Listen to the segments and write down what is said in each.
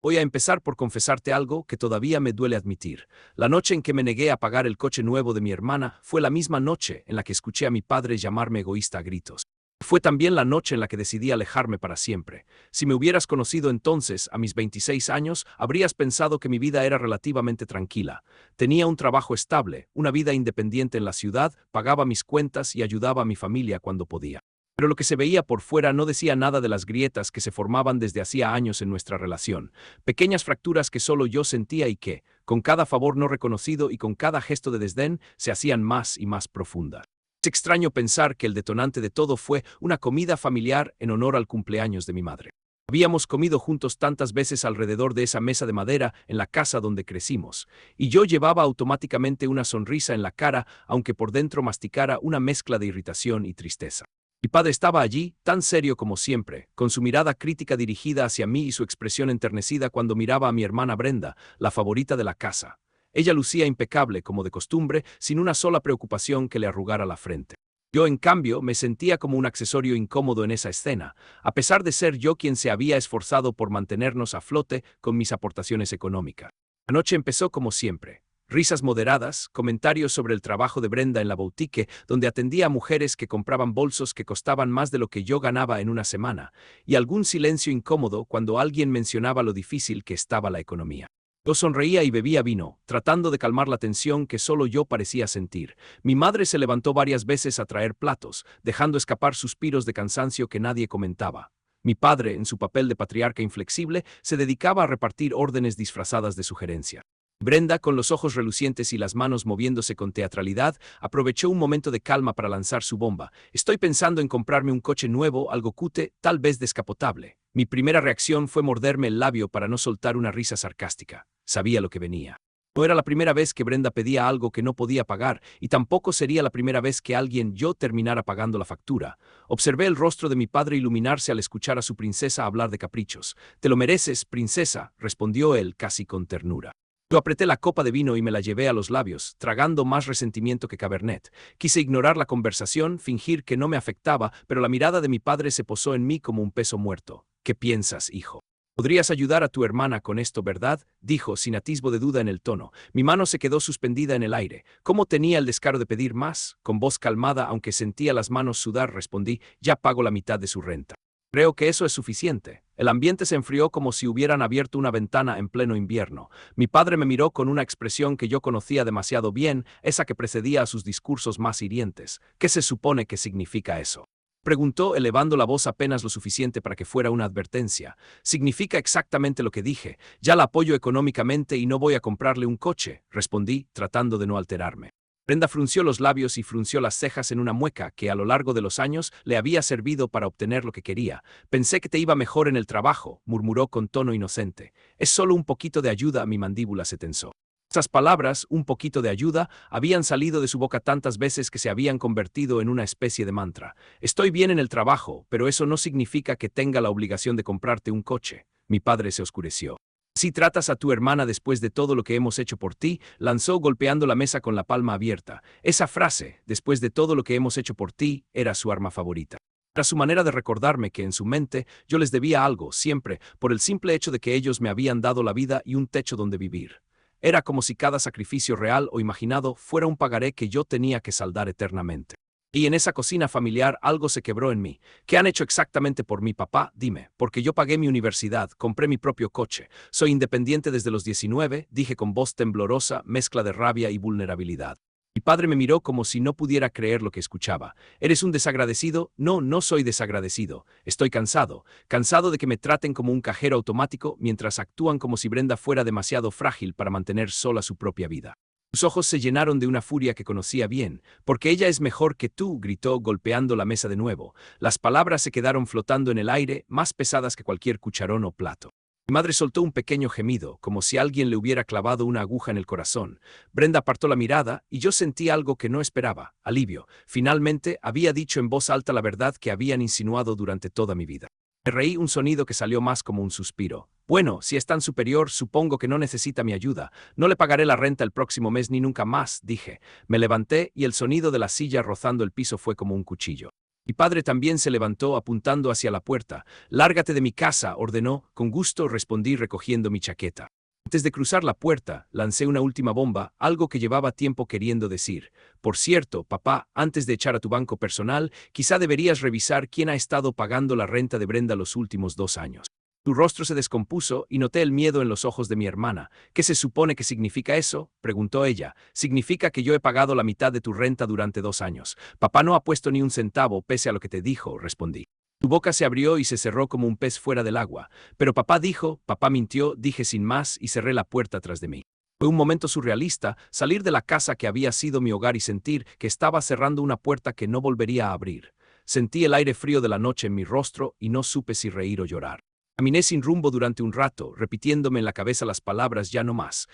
Voy a empezar por confesarte algo que todavía me duele admitir. La noche en que me negué a pagar el coche nuevo de mi hermana fue la misma noche en la que escuché a mi padre llamarme egoísta a gritos. Fue también la noche en la que decidí alejarme para siempre. Si me hubieras conocido entonces, a mis 26 años, habrías pensado que mi vida era relativamente tranquila. Tenía un trabajo estable, una vida independiente en la ciudad, pagaba mis cuentas y ayudaba a mi familia cuando podía. Pero lo que se veía por fuera no decía nada de las grietas que se formaban desde hacía años en nuestra relación, pequeñas fracturas que solo yo sentía y que, con cada favor no reconocido y con cada gesto de desdén, se hacían más y más profundas. Es extraño pensar que el detonante de todo fue una comida familiar en honor al cumpleaños de mi madre. Habíamos comido juntos tantas veces alrededor de esa mesa de madera en la casa donde crecimos, y yo llevaba automáticamente una sonrisa en la cara, aunque por dentro masticara una mezcla de irritación y tristeza. Mi padre estaba allí, tan serio como siempre, con su mirada crítica dirigida hacia mí y su expresión enternecida cuando miraba a mi hermana Brenda, la favorita de la casa. Ella lucía impecable, como de costumbre, sin una sola preocupación que le arrugara la frente. Yo, en cambio, me sentía como un accesorio incómodo en esa escena, a pesar de ser yo quien se había esforzado por mantenernos a flote con mis aportaciones económicas. La noche empezó como siempre. Risas moderadas, comentarios sobre el trabajo de Brenda en la boutique, donde atendía a mujeres que compraban bolsos que costaban más de lo que yo ganaba en una semana, y algún silencio incómodo cuando alguien mencionaba lo difícil que estaba la economía. Yo sonreía y bebía vino, tratando de calmar la tensión que solo yo parecía sentir. Mi madre se levantó varias veces a traer platos, dejando escapar suspiros de cansancio que nadie comentaba. Mi padre, en su papel de patriarca inflexible, se dedicaba a repartir órdenes disfrazadas de sugerencia. Brenda, con los ojos relucientes y las manos moviéndose con teatralidad, aprovechó un momento de calma para lanzar su bomba. Estoy pensando en comprarme un coche nuevo, algo cute, tal vez descapotable. Mi primera reacción fue morderme el labio para no soltar una risa sarcástica. Sabía lo que venía. No era la primera vez que Brenda pedía algo que no podía pagar, y tampoco sería la primera vez que yo terminara pagando la factura. Observé el rostro de mi padre iluminarse al escuchar a su princesa hablar de caprichos. «Te lo mereces, princesa», respondió él casi con ternura. Yo apreté la copa de vino y me la llevé a los labios, tragando más resentimiento que Cabernet. Quise ignorar la conversación, fingir que no me afectaba, pero la mirada de mi padre se posó en mí como un peso muerto. «¿Qué piensas, hijo? Podrías ayudar a tu hermana con esto, ¿verdad?», dijo, sin atisbo de duda en el tono. Mi mano se quedó suspendida en el aire. ¿Cómo tenía el descaro de pedir más? Con voz calmada, aunque sentía las manos sudar, respondí: «Ya pago la mitad de su renta». Creo que eso es suficiente. El ambiente se enfrió como si hubieran abierto una ventana en pleno invierno. Mi padre me miró con una expresión que yo conocía demasiado bien, esa que precedía a sus discursos más hirientes. «¿Qué se supone que significa eso?», preguntó, elevando la voz apenas lo suficiente para que fuera una advertencia. «Significa exactamente lo que dije. Ya la apoyo económicamente y no voy a comprarle un coche», respondí, tratando de no alterarme. Brenda frunció los labios y frunció las cejas en una mueca que a lo largo de los años le había servido para obtener lo que quería. «Pensé que te iba mejor en el trabajo», murmuró con tono inocente. «Es solo un poquito de ayuda», mi mandíbula se tensó. Esas palabras, «un poquito de ayuda», habían salido de su boca tantas veces que se habían convertido en una especie de mantra. «Estoy bien en el trabajo, pero eso no significa que tenga la obligación de comprarte un coche». Mi padre se oscureció. «Si tratas a tu hermana después de todo lo que hemos hecho por ti», lanzó golpeando la mesa con la palma abierta. Esa frase, «después de todo lo que hemos hecho por ti», era su arma favorita. Era su manera de recordarme que en su mente yo les debía algo, siempre, por el simple hecho de que ellos me habían dado la vida y un techo donde vivir. Era como si cada sacrificio real o imaginado fuera un pagaré que yo tenía que saldar eternamente. Y en esa cocina familiar algo se quebró en mí. «¿Qué han hecho exactamente por mí, papá? Dime». «Porque yo pagué mi universidad, compré mi propio coche. Soy independiente desde los 19», dije con voz temblorosa, mezcla de rabia y vulnerabilidad. Mi padre me miró como si no pudiera creer lo que escuchaba. «¿Eres un desagradecido?». «No, no soy desagradecido. Estoy cansado. Cansado de que me traten como un cajero automático mientras actúan como si Brenda fuera demasiado frágil para mantener sola su propia vida». Sus ojos se llenaron de una furia que conocía bien. «Porque ella es mejor que tú», gritó, golpeando la mesa de nuevo. Las palabras se quedaron flotando en el aire, más pesadas que cualquier cucharón o plato. Mi madre soltó un pequeño gemido, como si alguien le hubiera clavado una aguja en el corazón. Brenda apartó la mirada, y yo sentí algo que no esperaba: alivio. Finalmente, había dicho en voz alta la verdad que habían insinuado durante toda mi vida. Me reí, un sonido que salió más como un suspiro. «Bueno, si es tan superior, supongo que no necesita mi ayuda. No le pagaré la renta el próximo mes ni nunca más», dije. Me levanté y el sonido de la silla rozando el piso fue como un cuchillo. Mi padre también se levantó apuntando hacia la puerta. «Lárgate de mi casa», ordenó. Con gusto respondí recogiendo mi chaqueta. Antes de cruzar la puerta, lancé una última bomba, algo que llevaba tiempo queriendo decir. «Por cierto, papá, antes de echar a tu banco personal, quizá deberías revisar quién ha estado pagando la renta de Brenda los últimos 2 años». Tu rostro se descompuso y noté el miedo en los ojos de mi hermana. «¿Qué se supone que significa eso?», preguntó ella. «Significa que yo he pagado la mitad de tu renta durante 2 años. Papá no ha puesto ni un centavo pese a lo que te dijo», respondí. Tu boca se abrió y se cerró como un pez fuera del agua. «Pero papá dijo», «papá mintió», dije sin más y cerré la puerta tras de mí. Fue un momento surrealista salir de la casa que había sido mi hogar y sentir que estaba cerrando una puerta que no volvería a abrir. Sentí el aire frío de la noche en mi rostro y no supe si reír o llorar. Caminé sin rumbo durante un rato, repitiéndome en la cabeza las palabras «ya no más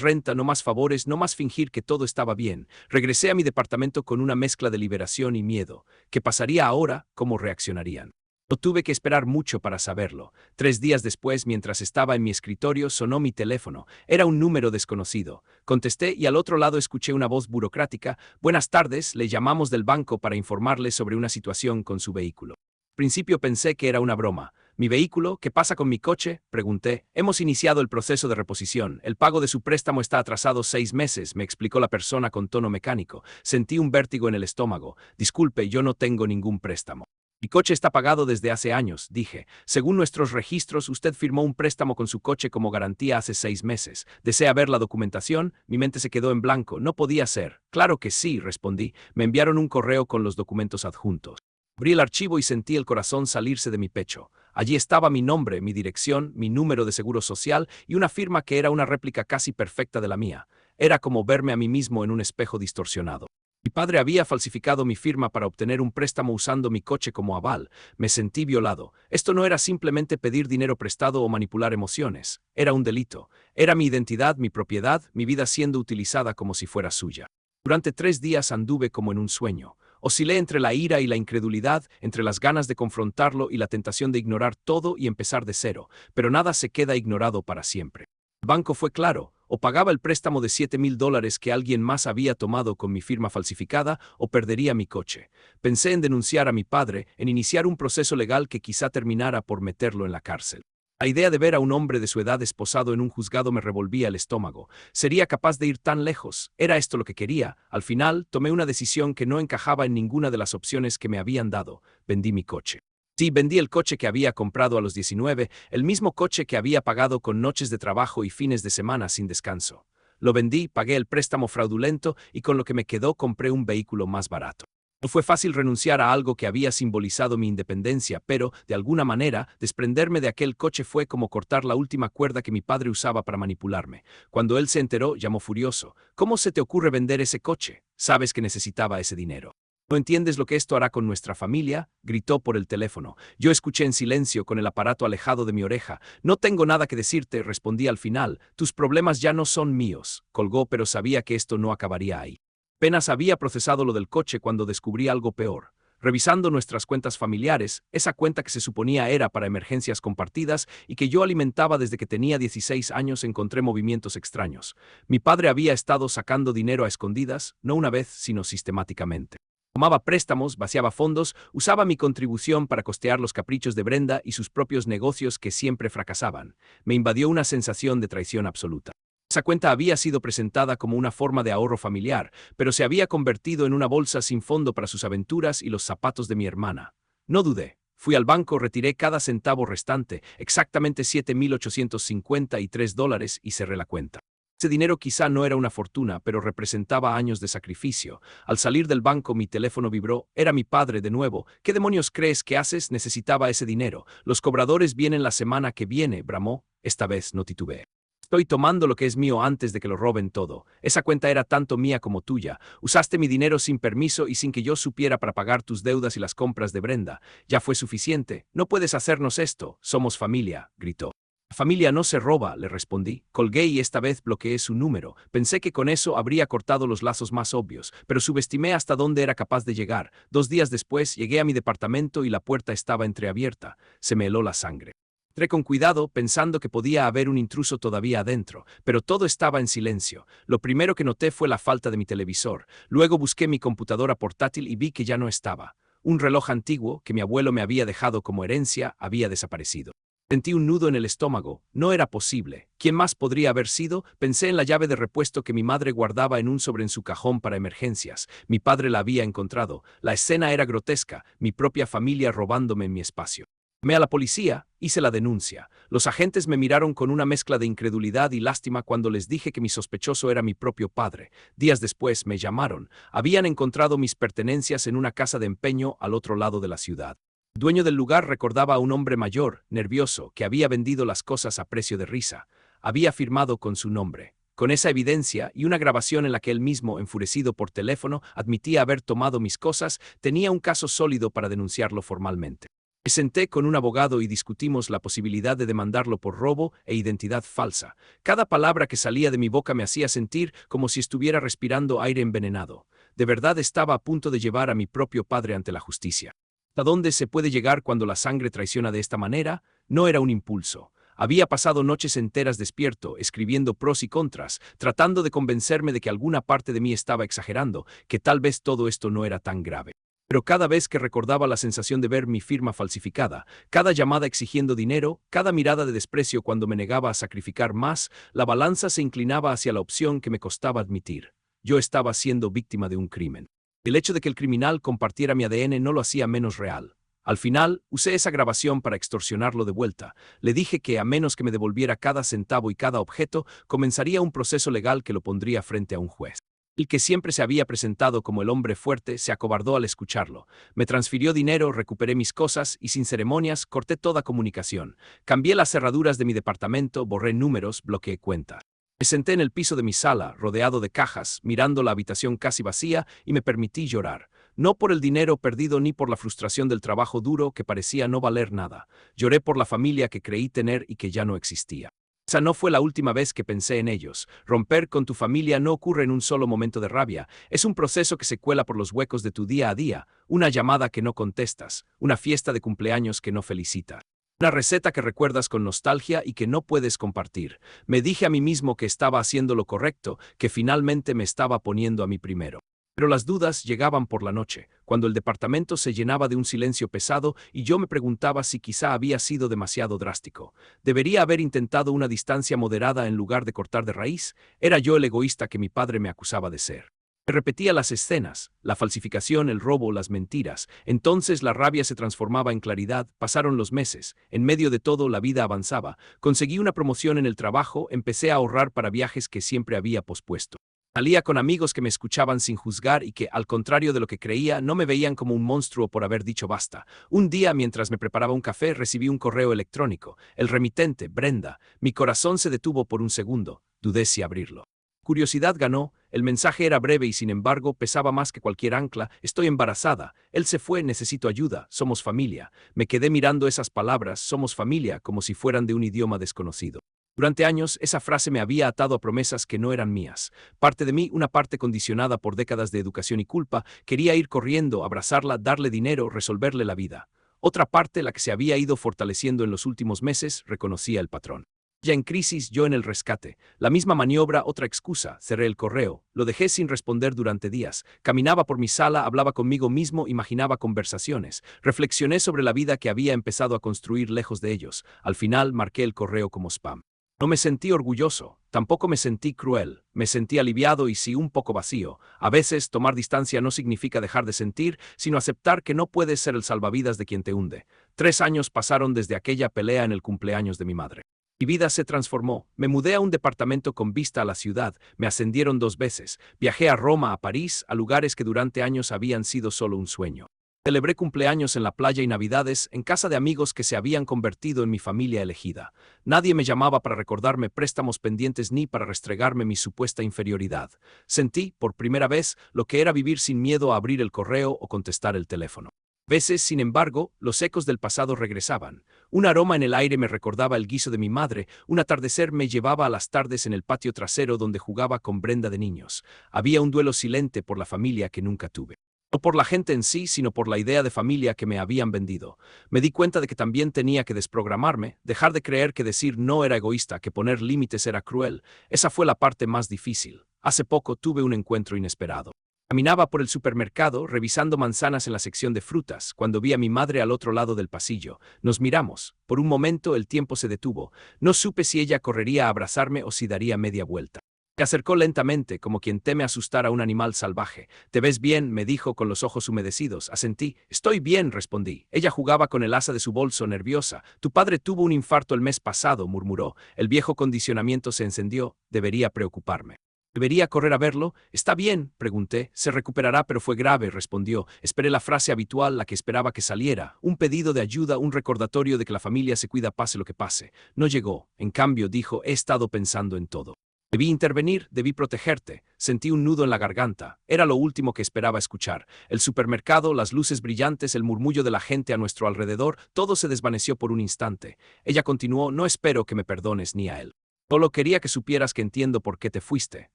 renta, no más favores, no más fingir que todo estaba bien». Regresé a mi departamento con una mezcla de liberación y miedo. ¿Qué pasaría ahora? ¿Cómo reaccionarían? No tuve que esperar mucho para saberlo. 3 días después, mientras estaba en mi escritorio, sonó mi teléfono. Era un número desconocido. Contesté y al otro lado escuché una voz burocrática. «Buenas tardes, le llamamos del banco para informarle sobre una situación con su vehículo». Al principio pensé que era una broma. «¿Mi vehículo? ¿Qué pasa con mi coche?», pregunté. «Hemos iniciado el proceso de reposición. El pago de su préstamo está atrasado 6 meses», me explicó la persona con tono mecánico. Sentí un vértigo en el estómago. «Disculpe, yo no tengo ningún préstamo». «Mi coche está pagado desde hace años», dije. «Según nuestros registros, usted firmó un préstamo con su coche como garantía hace 6 meses. ¿Desea ver la documentación?». Mi mente se quedó en blanco. No podía ser. «Claro que sí», respondí. Me enviaron un correo con los documentos adjuntos. Abrí el archivo y sentí el corazón salirse de mi pecho. Allí estaba mi nombre, mi dirección, mi número de seguro social y una firma que era una réplica casi perfecta de la mía. Era como verme a mí mismo en un espejo distorsionado. Mi padre había falsificado mi firma para obtener un préstamo usando mi coche como aval. Me sentí violado. Esto no era simplemente pedir dinero prestado o manipular emociones. Era un delito. Era mi identidad, mi propiedad, mi vida siendo utilizada como si fuera suya. Durante 3 días anduve como en un sueño. Oscilé entre la ira y la incredulidad, entre las ganas de confrontarlo y la tentación de ignorar todo y empezar de cero, pero nada se queda ignorado para siempre. El banco fue claro: o pagaba el préstamo de $7,000 que alguien más había tomado con mi firma falsificada, o perdería mi coche. Pensé en denunciar a mi padre, en iniciar un proceso legal que quizá terminara por meterlo en la cárcel. La idea de ver a un hombre de su edad esposado en un juzgado me revolvía el estómago. ¿Sería capaz de ir tan lejos? ¿Era esto lo que quería? Al final, tomé una decisión que no encajaba en ninguna de las opciones que me habían dado. Vendí mi coche. Sí, vendí el coche que había comprado a los 19, el mismo coche que había pagado con noches de trabajo y fines de semana sin descanso. Lo vendí, pagué el préstamo fraudulento y con lo que me quedó compré un vehículo más barato. No fue fácil renunciar a algo que había simbolizado mi independencia, pero, de alguna manera, desprenderme de aquel coche fue como cortar la última cuerda que mi padre usaba para manipularme. Cuando él se enteró, llamó furioso. «¿Cómo se te ocurre vender ese coche? Sabes que necesitaba ese dinero. ¿No entiendes lo que esto hará con nuestra familia?», gritó por el teléfono. Yo escuché en silencio, con el aparato alejado de mi oreja. «No tengo nada que decirte», respondí al final. «Tus problemas ya no son míos». Colgó, pero sabía que esto no acabaría ahí. Apenas había procesado lo del coche cuando descubrí algo peor. Revisando nuestras cuentas familiares, esa cuenta que se suponía era para emergencias compartidas y que yo alimentaba desde que tenía 16 años, encontré movimientos extraños. Mi padre había estado sacando dinero a escondidas, no una vez, sino sistemáticamente. Tomaba préstamos, vaciaba fondos, usaba mi contribución para costear los caprichos de Brenda y sus propios negocios que siempre fracasaban. Me invadió una sensación de traición absoluta. Esa cuenta había sido presentada como una forma de ahorro familiar, pero se había convertido en una bolsa sin fondo para sus aventuras y los zapatos de mi hermana. No dudé. Fui al banco, retiré cada centavo restante, exactamente $7,853, y cerré la cuenta. Ese dinero quizá no era una fortuna, pero representaba años de sacrificio. Al salir del banco, mi teléfono vibró. Era mi padre de nuevo. «¿Qué demonios crees que haces?», necesitaba ese dinero. «Los cobradores vienen la semana que viene», bramó. Esta vez no titubeé. «Estoy tomando lo que es mío antes de que lo roben todo. Esa cuenta era tanto mía como tuya. Usaste mi dinero sin permiso y sin que yo supiera para pagar tus deudas y las compras de Brenda. Ya fue suficiente. No puedes hacernos esto. Somos familia», gritó. «La familia no se roba», le respondí. Colgué y esta vez bloqueé su número. Pensé que con eso habría cortado los lazos más obvios, pero subestimé hasta dónde era capaz de llegar. 2 días después llegué a mi departamento y la puerta estaba entreabierta. Se me heló la sangre. Entré con cuidado, pensando que podía haber un intruso todavía adentro, pero todo estaba en silencio. Lo primero que noté fue la falta de mi televisor. Luego busqué mi computadora portátil y vi que ya no estaba. Un reloj antiguo que mi abuelo me había dejado como herencia había desaparecido. Sentí un nudo en el estómago. No era posible. ¿Quién más podría haber sido? Pensé en la llave de repuesto que mi madre guardaba en un sobre en su cajón para emergencias. Mi padre la había encontrado. La escena era grotesca, mi propia familia robándome en mi espacio. Llamé a la policía, hice la denuncia. Los agentes me miraron con una mezcla de incredulidad y lástima cuando les dije que mi sospechoso era mi propio padre. Días después me llamaron. Habían encontrado mis pertenencias en una casa de empeño al otro lado de la ciudad. El dueño del lugar recordaba a un hombre mayor, nervioso, que había vendido las cosas a precio de risa. Había firmado con su nombre. Con esa evidencia y una grabación en la que él mismo, enfurecido por teléfono, admitía haber tomado mis cosas, tenía un caso sólido para denunciarlo formalmente. Me senté con un abogado y discutimos la posibilidad de demandarlo por robo e identidad falsa. Cada palabra que salía de mi boca me hacía sentir como si estuviera respirando aire envenenado. De verdad estaba a punto de llevar a mi propio padre ante la justicia. ¿Hasta dónde se puede llegar cuando la sangre traiciona de esta manera? No era un impulso. Había pasado noches enteras despierto, escribiendo pros y contras, tratando de convencerme de que alguna parte de mí estaba exagerando, que tal vez todo esto no era tan grave. Pero cada vez que recordaba la sensación de ver mi firma falsificada, cada llamada exigiendo dinero, cada mirada de desprecio cuando me negaba a sacrificar más, la balanza se inclinaba hacia la opción que me costaba admitir. Yo estaba siendo víctima de un crimen. El hecho de que el criminal compartiera mi ADN no lo hacía menos real. Al final, usé esa grabación para extorsionarlo de vuelta. Le dije que a menos que me devolviera cada centavo y cada objeto, comenzaría un proceso legal que lo pondría frente a un juez. El que siempre se había presentado como el hombre fuerte se acobardó al escucharlo. Me transfirió dinero, recuperé mis cosas y sin ceremonias corté toda comunicación. Cambié las cerraduras de mi departamento, borré números, bloqueé cuentas. Me senté en el piso de mi sala, rodeado de cajas, mirando la habitación casi vacía y me permití llorar. No por el dinero perdido ni por la frustración del trabajo duro que parecía no valer nada. Lloré por la familia que creí tener y que ya no existía. Esa no fue la última vez que pensé en ellos. Romper con tu familia no ocurre en un solo momento de rabia. Es un proceso que se cuela por los huecos de tu día a día, una llamada que no contestas, una fiesta de cumpleaños que no felicitas. Una receta que recuerdas con nostalgia y que no puedes compartir. Me dije a mí mismo que estaba haciendo lo correcto, que finalmente me estaba poniendo a mí primero. Pero las dudas llegaban por la noche, cuando el departamento se llenaba de un silencio pesado y yo me preguntaba si quizá había sido demasiado drástico. ¿Debería haber intentado una distancia moderada en lugar de cortar de raíz? ¿Era yo el egoísta que mi padre me acusaba de ser? Me repetía las escenas, la falsificación, el robo, las mentiras. Entonces la rabia se transformaba en claridad, pasaron los meses. En medio de todo la vida avanzaba. Conseguí una promoción en el trabajo, empecé a ahorrar para viajes que siempre había pospuesto. Salía con amigos que me escuchaban sin juzgar y que, al contrario de lo que creía, no me veían como un monstruo por haber dicho basta. Un día, mientras me preparaba un café, recibí un correo electrónico. El remitente, Brenda. Mi corazón se detuvo por un segundo. Dudé si abrirlo. Curiosidad ganó, el mensaje era breve y sin embargo pesaba más que cualquier ancla. Estoy embarazada, él se fue, necesito ayuda, somos familia. Me quedé mirando esas palabras, somos familia, como si fueran de un idioma desconocido. Durante años, esa frase me había atado a promesas que no eran mías. Parte de mí, una parte condicionada por décadas de educación y culpa, quería ir corriendo, abrazarla, darle dinero, resolverle la vida. Otra parte, la que se había ido fortaleciendo en los últimos meses, reconocía el patrón. Ya en crisis, yo en el rescate. La misma maniobra, otra excusa. Cerré el correo. Lo dejé sin responder durante días. Caminaba por mi sala, hablaba conmigo mismo, imaginaba conversaciones. Reflexioné sobre la vida que había empezado a construir lejos de ellos. Al final, marqué el correo como spam. No me sentí orgulloso, tampoco me sentí cruel, me sentí aliviado y sí un poco vacío. A veces, tomar distancia no significa dejar de sentir, sino aceptar que no puedes ser el salvavidas de quien te hunde. 3 años pasaron desde aquella pelea en el cumpleaños de mi madre. Mi vida se transformó, me mudé a un departamento con vista a la ciudad, me ascendieron 2 veces, viajé a Roma, a París, a lugares que durante años habían sido solo un sueño. Celebré cumpleaños en la playa y navidades en casa de amigos que se habían convertido en mi familia elegida. Nadie me llamaba para recordarme préstamos pendientes ni para restregarme mi supuesta inferioridad. Sentí, por primera vez, lo que era vivir sin miedo a abrir el correo o contestar el teléfono. Veces, sin embargo, los ecos del pasado regresaban. Un aroma en el aire me recordaba el guiso de mi madre, un atardecer me llevaba a las tardes en el patio trasero donde jugaba con Brenda de niños. Había un duelo silente por la familia que nunca tuve. No por la gente en sí, sino por la idea de familia que me habían vendido. Me di cuenta de que también tenía que desprogramarme, dejar de creer que decir no era egoísta, que poner límites era cruel. Esa fue la parte más difícil. Hace poco tuve un encuentro inesperado. Caminaba por el supermercado revisando manzanas en la sección de frutas, cuando vi a mi madre al otro lado del pasillo. Nos miramos. Por un momento el tiempo se detuvo. No supe si ella correría a abrazarme o si daría media vuelta. Se acercó lentamente, como quien teme asustar a un animal salvaje. «¿Te ves bien?», me dijo con los ojos humedecidos. Asentí. «Estoy bien», respondí. Ella jugaba con el asa de su bolso, nerviosa. «Tu padre tuvo un infarto el mes pasado», murmuró. El viejo condicionamiento se encendió. Debería preocuparme. ¿Debería correr a verlo? «¿Está bien?», pregunté. «Se recuperará, pero fue grave», respondió. Esperé la frase habitual, la que esperaba que saliera. Un pedido de ayuda, un recordatorio de que la familia se cuida pase lo que pase. No llegó. En cambio, dijo: «He estado pensando en todo. Debí intervenir, debí protegerte». Sentí un nudo en la garganta. Era lo último que esperaba escuchar. El supermercado, las luces brillantes, el murmullo de la gente a nuestro alrededor, todo se desvaneció por un instante. Ella continuó: «No espero que me perdones ni a él. Solo quería que supieras que entiendo por qué te fuiste».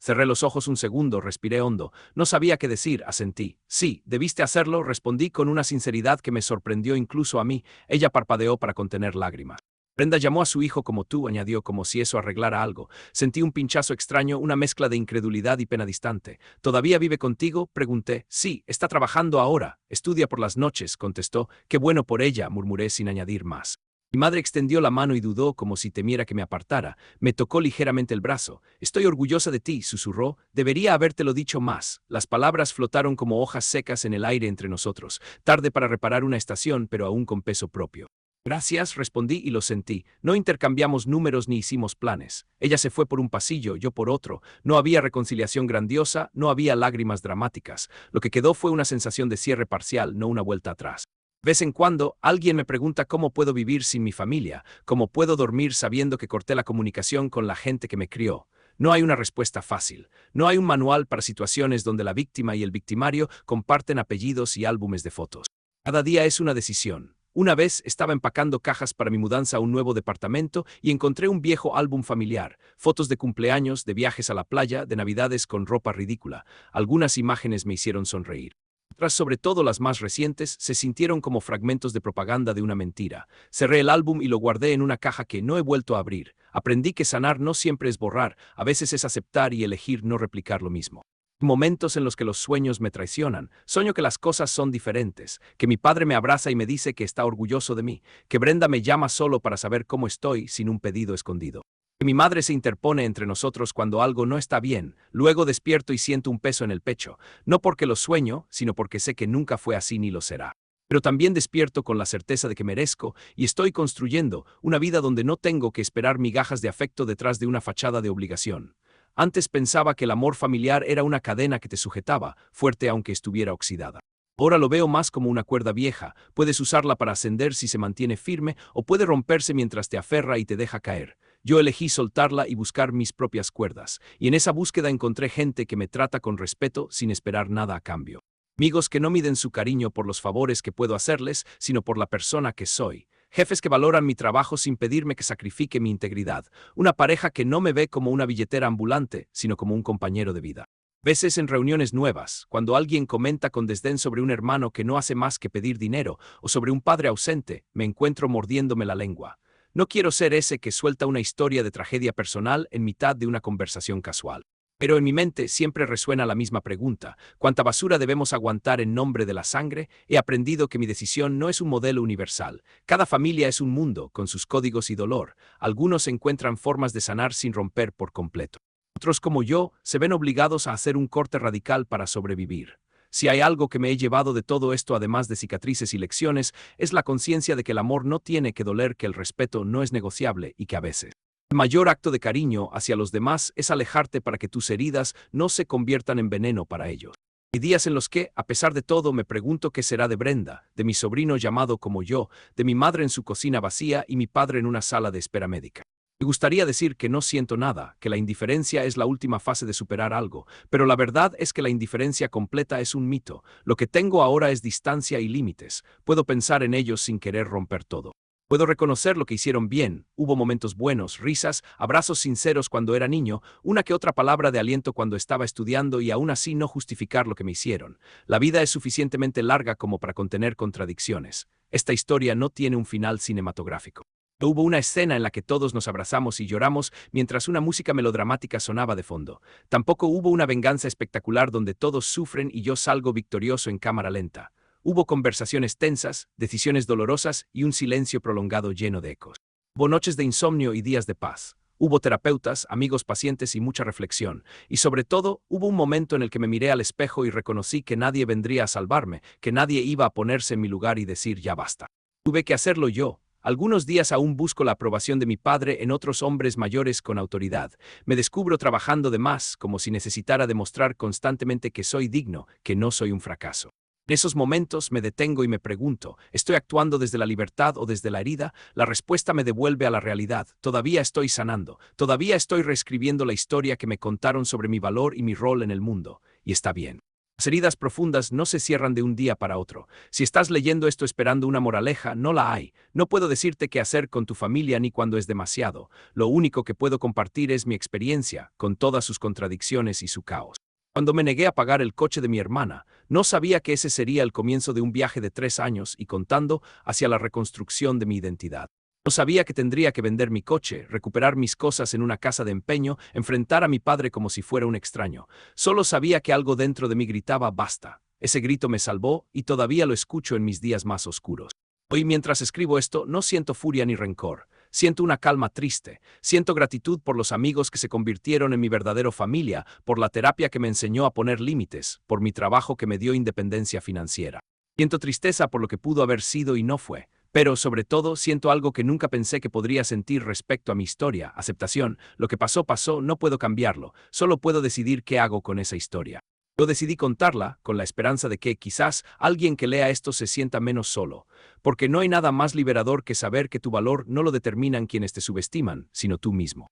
Cerré los ojos un segundo, respiré hondo. No sabía qué decir, asentí. «Sí, debiste hacerlo», respondí con una sinceridad que me sorprendió incluso a mí. Ella parpadeó para contener lágrimas. «Brenda llamó a su hijo como tú», añadió, como si eso arreglara algo. Sentí un pinchazo extraño, una mezcla de incredulidad y pena distante. «¿Todavía vive contigo?», pregunté. «Sí, está trabajando ahora. Estudia por las noches», contestó. «Qué bueno por ella», murmuré sin añadir más. Mi madre extendió la mano y dudó, como si temiera que me apartara. Me tocó ligeramente el brazo. «Estoy orgullosa de ti», susurró. «Debería habértelo dicho más». Las palabras flotaron como hojas secas en el aire entre nosotros. Tarde para reparar una estación, pero aún con peso propio. «Gracias», respondí y lo sentí. No intercambiamos números ni hicimos planes. Ella se fue por un pasillo, yo por otro. No había reconciliación grandiosa, no había lágrimas dramáticas. Lo que quedó fue una sensación de cierre parcial, no una vuelta atrás. De vez en cuando, alguien me pregunta cómo puedo vivir sin mi familia, cómo puedo dormir sabiendo que corté la comunicación con la gente que me crió. No hay una respuesta fácil. No hay un manual para situaciones donde la víctima y el victimario comparten apellidos y álbumes de fotos. Cada día es una decisión. Una vez estaba empacando cajas para mi mudanza a un nuevo departamento y encontré un viejo álbum familiar, fotos de cumpleaños, de viajes a la playa, de navidades con ropa ridícula. Algunas imágenes me hicieron sonreír. Otras, sobre todo las más recientes, se sintieron como fragmentos de propaganda de una mentira. Cerré el álbum y lo guardé en una caja que no he vuelto a abrir. Aprendí que sanar no siempre es borrar, a veces es aceptar y elegir no replicar lo mismo. Momentos en los que los sueños me traicionan. Sueño que las cosas son diferentes, que mi padre me abraza y me dice que está orgulloso de mí, que Brenda me llama solo para saber cómo estoy sin un pedido escondido. Que mi madre se interpone entre nosotros cuando algo no está bien. Luego despierto y siento un peso en el pecho, no porque lo sueño, sino porque sé que nunca fue así ni lo será. Pero también despierto con la certeza de que merezco y estoy construyendo una vida donde no tengo que esperar migajas de afecto detrás de una fachada de obligación. Antes pensaba que el amor familiar era una cadena que te sujetaba, fuerte aunque estuviera oxidada. Ahora lo veo más como una cuerda vieja. Puedes usarla para ascender si se mantiene firme o puede romperse mientras te aferra y te deja caer. Yo elegí soltarla y buscar mis propias cuerdas, y en esa búsqueda encontré gente que me trata con respeto sin esperar nada a cambio. Amigos que no miden su cariño por los favores que puedo hacerles, sino por la persona que soy. Jefes que valoran mi trabajo sin pedirme que sacrifique mi integridad. Una pareja que no me ve como una billetera ambulante, sino como un compañero de vida. Veces en reuniones nuevas, cuando alguien comenta con desdén sobre un hermano que no hace más que pedir dinero, o sobre un padre ausente, me encuentro mordiéndome la lengua. No quiero ser ese que suelta una historia de tragedia personal en mitad de una conversación casual. Pero en mi mente siempre resuena la misma pregunta: ¿cuánta basura debemos aguantar en nombre de la sangre? He aprendido que mi decisión no es un modelo universal. Cada familia es un mundo, con sus códigos y dolor. Algunos encuentran formas de sanar sin romper por completo. Otros, como yo, se ven obligados a hacer un corte radical para sobrevivir. Si hay algo que me he llevado de todo esto, además de cicatrices y lecciones, es la conciencia de que el amor no tiene que doler, que el respeto no es negociable y que a veces el mayor acto de cariño hacia los demás es alejarte para que tus heridas no se conviertan en veneno para ellos. Hay días en los que, a pesar de todo, me pregunto qué será de Brenda, de mi sobrino llamado como yo, de mi madre en su cocina vacía y mi padre en una sala de espera médica. Me gustaría decir que no siento nada, que la indiferencia es la última fase de superar algo, pero la verdad es que la indiferencia completa es un mito. Lo que tengo ahora es distancia y límites. Puedo pensar en ellos sin querer romper todo. Puedo reconocer lo que hicieron bien. Hubo momentos buenos, risas, abrazos sinceros cuando era niño, una que otra palabra de aliento cuando estaba estudiando, y aún así no justificar lo que me hicieron. La vida es suficientemente larga como para contener contradicciones. Esta historia no tiene un final cinematográfico. Hubo una escena en la que todos nos abrazamos y lloramos mientras una música melodramática sonaba de fondo. Tampoco hubo una venganza espectacular donde todos sufren y yo salgo victorioso en cámara lenta. Hubo conversaciones tensas, decisiones dolorosas y un silencio prolongado lleno de ecos. Hubo noches de insomnio y días de paz. Hubo terapeutas, amigos pacientes y mucha reflexión. Y sobre todo, hubo un momento en el que me miré al espejo y reconocí que nadie vendría a salvarme, que nadie iba a ponerse en mi lugar y decir ya basta. Tuve que hacerlo yo. Algunos días aún busco la aprobación de mi padre en otros hombres mayores con autoridad. Me descubro trabajando de más, como si necesitara demostrar constantemente que soy digno, que no soy un fracaso. En esos momentos me detengo y me pregunto, ¿estoy actuando desde la libertad o desde la herida? La respuesta me devuelve a la realidad. Todavía estoy sanando, todavía estoy reescribiendo la historia que me contaron sobre mi valor y mi rol en el mundo. Y está bien. Las heridas profundas no se cierran de un día para otro. Si estás leyendo esto esperando una moraleja, no la hay. No puedo decirte qué hacer con tu familia ni cuando es demasiado. Lo único que puedo compartir es mi experiencia, con todas sus contradicciones y su caos. Cuando me negué a pagar el coche de mi hermana, no sabía que ese sería el comienzo de un viaje de 3 años y contando hacia la reconstrucción de mi identidad. No sabía que tendría que vender mi coche, recuperar mis cosas en una casa de empeño, enfrentar a mi padre como si fuera un extraño. Solo sabía que algo dentro de mí gritaba basta. Ese grito me salvó y todavía lo escucho en mis días más oscuros. Hoy mientras escribo esto no siento furia ni rencor. Siento una calma triste. Siento gratitud por los amigos que se convirtieron en mi verdadera familia, por la terapia que me enseñó a poner límites, por mi trabajo que me dio independencia financiera. Siento tristeza por lo que pudo haber sido y no fue. Pero, sobre todo, siento algo que nunca pensé que podría sentir respecto a mi historia, aceptación. Lo que pasó, pasó, no puedo cambiarlo, solo puedo decidir qué hago con esa historia. Yo decidí contarla, con la esperanza de que, quizás, alguien que lea esto se sienta menos solo, porque no hay nada más liberador que saber que tu valor no lo determinan quienes te subestiman, sino tú mismo.